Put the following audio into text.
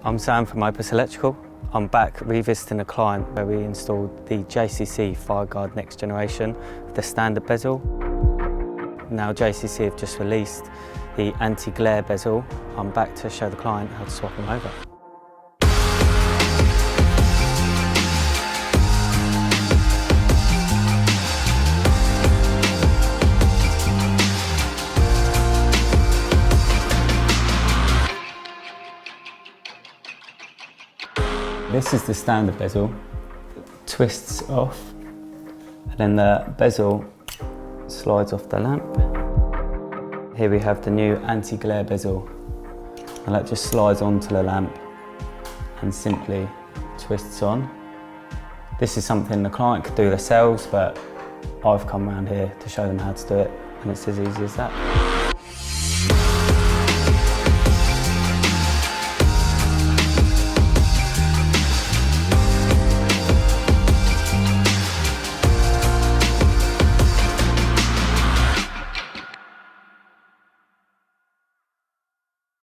I'm Sam from Opus Electrical. I'm back revisiting a client where we installed the JCC Fireguard Next Generation with the standard bezel. Now JCC have just released the anti-glare bezel. I'm back to show the client how to swap them over. This is the standard bezel. It twists off and then the bezel slides off the lamp. Here we have the new anti-glare bezel, and that just slides onto the lamp and simply twists on. This is something the client could do themselves, but I've come around here to show them how to do it, and it's as easy as that.